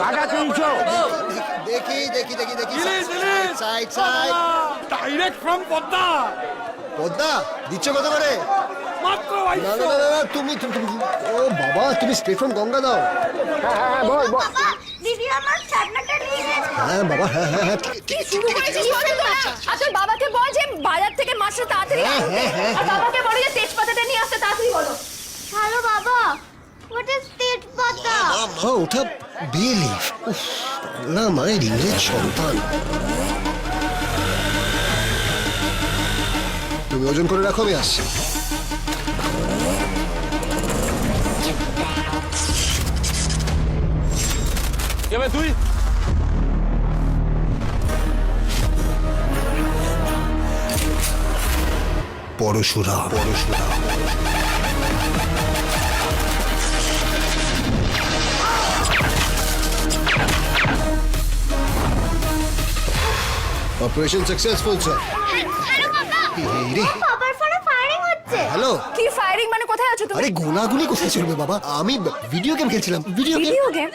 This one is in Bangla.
কাটা 300। দেখি side direct from Padma, Padma দিচ্ছ কত করে? মাত্র না না না না, তুমি ও বাবা, তুমি স্ট্রেট ফ্রম গঙ্গা দাও। হ্যাঁ বল বল। দিদি আমার ছাপনাটা নিয়ে গেছে। হ্যাঁ বাবা, হ্যাঁ কি শুরু করেছিস বলে তো না? আর তোর বাবাকে বল যে বাজার থেকে মাছটা তাড়াতাড়ি আনতে। আর বাবাকে বল যে তেজপাতাটা নিয়ে আসতে তাড়াতাড়ি বলো। হ্যালো বাবা, হোয়াট ইজ তেজপাতা? মা ওটা বে লিফ। না মায়ের ইংরেজ সন্তান। তুমি ওজন করে রাখো, আমি আসছি। এবার তুই পরশুরা। Operation successful sir. হ্যালো বাবা, রে বাবার ফোনে ফায়ারিং হচ্ছে। হ্যালো। কি ফায়ারিং মানে? কোথায় আছো তুমি? আরে গোলাগুলি কোথায় চলবে বাবা? আমি ভিডিও গেম খেলছিলাম। Video game. Video game?